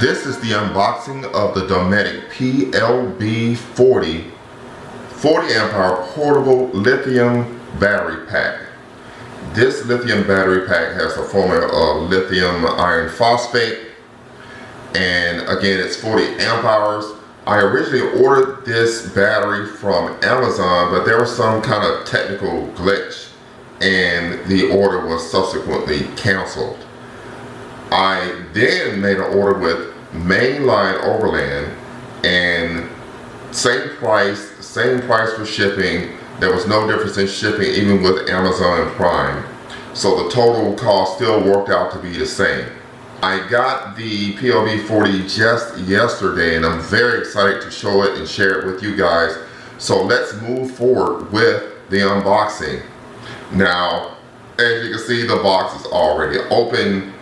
This is the unboxing of the Dometic PLB40 40 amp hour portable lithium battery pack. This lithium battery pack has the formula of lithium iron phosphate, and again it's 40 amp hours. I originally ordered this battery from Amazon, but there was some kind of technical glitch and the order was subsequently canceled. I then made an order with Mainline Overland, and same price for shipping. There was no difference in shipping even with Amazon Prime. So the total cost still worked out to be the same. I got the PLB40 just yesterday and I'm very excited to show it and share it with you guys. So let's move forward with the unboxing. Now, as you can see, the box is already open.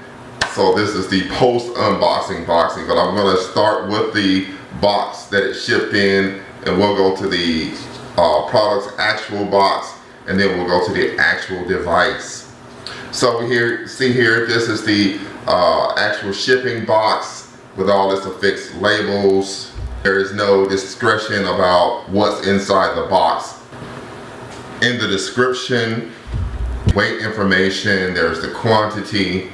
So this is the post-unboxing boxing, but I'm going to start with the box that it shipped in, and we'll go to the product's actual box, and then we'll go to the actual device. So see here, this is the actual shipping box with all its affixed labels. There is no discretion about what's inside the box. In the description, weight information, there's the quantity.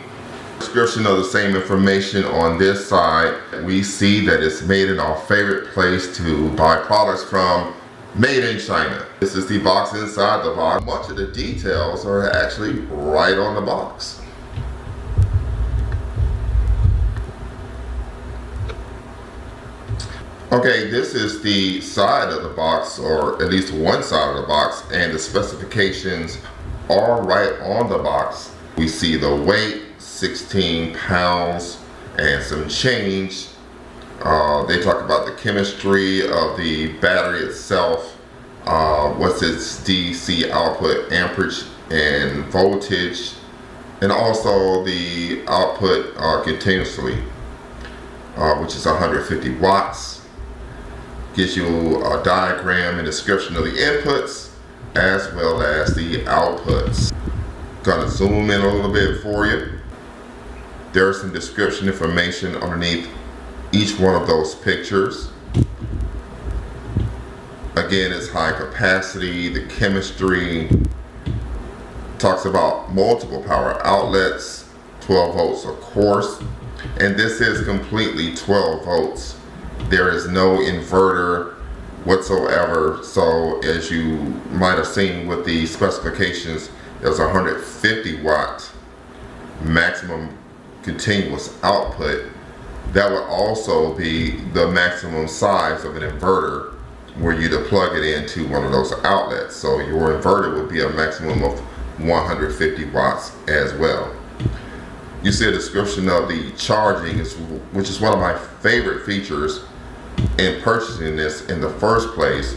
Description of the same information on this side. We see that it's made in our favorite place to buy products from, made in China. This is the box inside the box. Much of the details are actually right on the box. Okay, this is the side of the box, or at least one side of the box, and the specifications are right on the box. We see the weight, 16 pounds and some change. They talk about the chemistry of the battery itself, what's its DC output, amperage and voltage, and also the output continuously, which is 150 watts. Gives you a diagram and description of the inputs as well as the outputs. Gonna zoom in a little bit for you. There's some description information underneath each one of those pictures. Again, it's high capacity, the chemistry, talks about multiple power outlets, 12 volts of course, and this is completely 12 volts. There is no inverter whatsoever, so as you might have seen with the specifications, there's 150 watt maximum continuous output. That would also be the maximum size of an inverter where you'd plug it into one of those outlets. So your inverter would be a maximum of 150 watts as well. You see a description of the charging, which is one of my favorite features in purchasing this in the first place,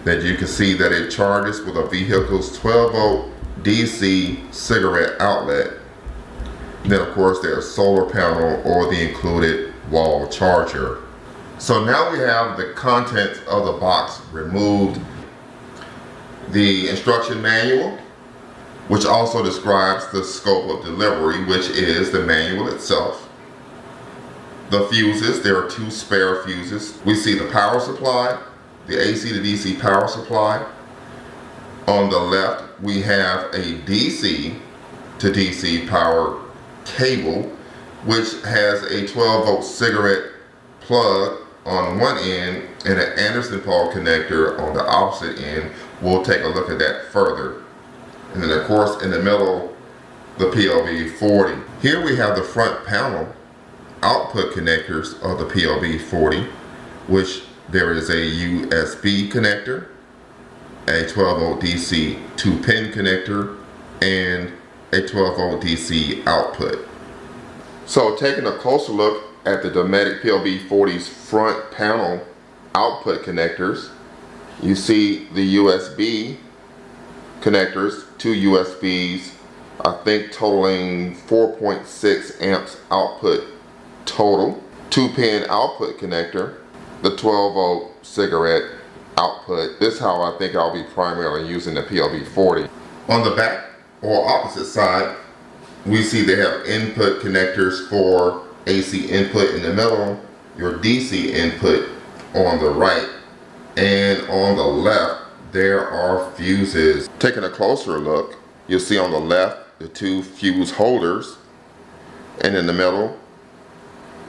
that you can see that it charges with a vehicle's 12 volt DC cigarette outlet. Then of course there's solar panel or the included wall charger. So now we have the contents of the box removed. The instruction manual, which also describes the scope of delivery, which is the manual itself. The fuses, there are 2 spare fuses. We see the power supply, the AC to DC power supply. On the left, we have a DC to DC power cable, which has a 12 volt cigarette plug on one end and an Anderson pole connector on the opposite end. We'll take a look at that further. And then of course in the middle, the PLB40. Here we have the front panel output connectors of the PLB40, which there is a USB connector, a 12 volt DC 2-pin connector, and a 12 volt DC output. So taking a closer look at the Dometic PLB40's front panel output connectors, you see the USB connectors, 2 USBs, I think totaling 4.6 amps output total, 2-pin output connector, the 12 volt cigarette output. This is how I think I'll be primarily using the PLB40. On the back or opposite side, we see they have input connectors for AC input in the middle, your DC input on the right, and on the left there are fuses. Taking a closer look, you'll see on the left the two fuse holders, and in the middle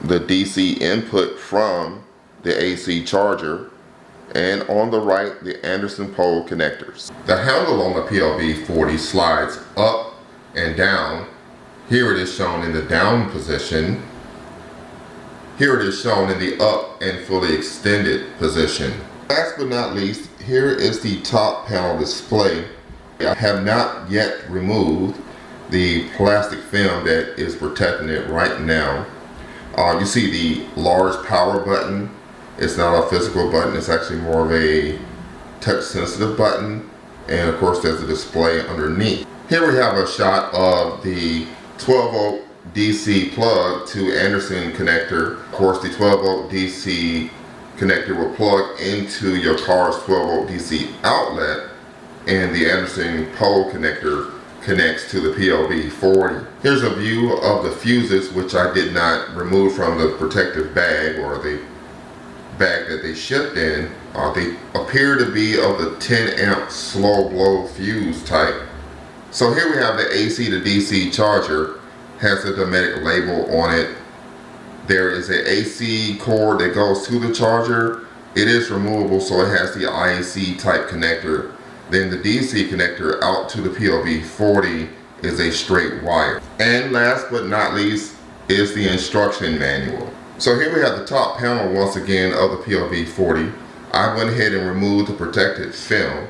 the DC input from the AC charger, and on the right the Anderson pole connectors. The handle on the PLB40 slides up and down. Here it is shown in the down position. Here it is shown in the up and fully extended position. Last but not least, here is the top panel display. I have not yet removed the plastic film that is protecting it right now. You see the large power button. It's not a physical button, it's actually more of a touch sensitive button. And of course there's a display underneath. Here we have a shot of the 12 volt DC plug to Anderson connector. Of course the 12 volt DC connector will plug into your car's 12 volt DC outlet, and the Anderson pole connector connects to the PLB40. Here's a view of the fuses, which I did not remove from the protective bag or the bag that they shipped in. They appear to be of the 10 amp slow blow fuse type. So here we have the AC to DC charger, has a Dometic label on it. There is an AC cord that goes to the charger. It is removable, so it has the IAC type connector. Then the DC connector out to the PLB40 is a straight wire. And last but not least is the instruction manual. So here we have the top panel once again of the PLB40. I went ahead and removed the protective film,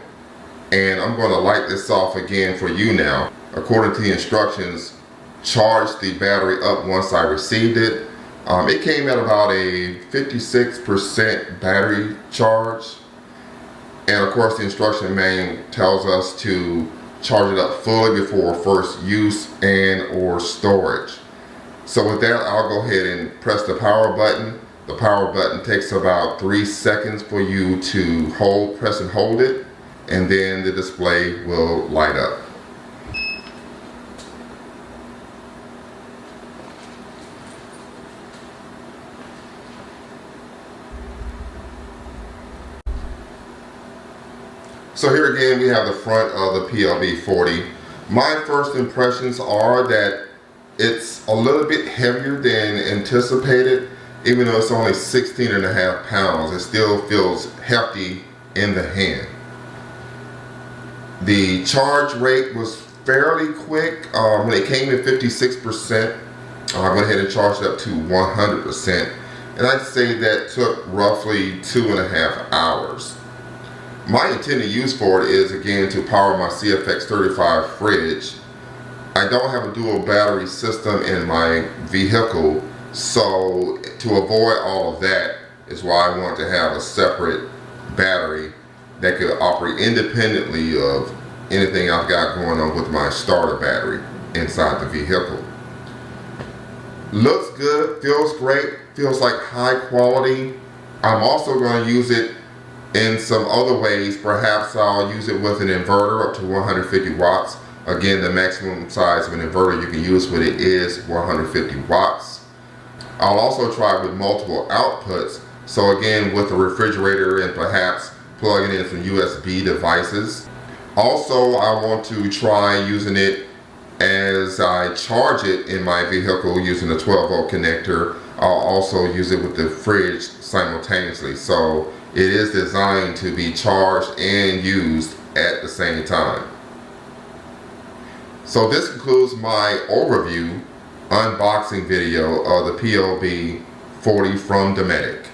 and I'm going to light this off again for you now. According to the instructions, charge the battery up once I received it. It came at about a 56% battery charge. And of course the instruction manual tells us to charge it up fully before first use and or storage. So with that, I'll go ahead and press the power button. The power button takes about 3 seconds for you to press and hold it, and then the display will light up. So here again we have the front of the PLB40. My first impressions are that it's a little bit heavier than anticipated. Even though it's only 16.5 pounds, it still feels hefty in the hand. The charge rate was fairly quick. When it came in 56%, I went ahead and charged it up to 100%. And I'd say that took roughly 2.5 hours. My intended use for it is again to power my CFX35 fridge. I don't have a dual battery system in my vehicle, so to avoid all of that is why I want to have a separate battery that could operate independently of anything I've got going on with my starter battery inside the vehicle. Looks good, feels great, feels like high quality. I'm also going to use it in some other ways. Perhaps I'll use it with an inverter up to 150 watts. Again, the maximum size of an inverter you can use with it is 150 watts. I'll also try with multiple outputs. So again, with a refrigerator and perhaps plugging in some USB devices. Also, I want to try using it as I charge it in my vehicle using a 12 volt connector. I'll also use it with the fridge simultaneously. So it is designed to be charged and used at the same time. So this concludes my overview unboxing video of the PLB40 from Dometic.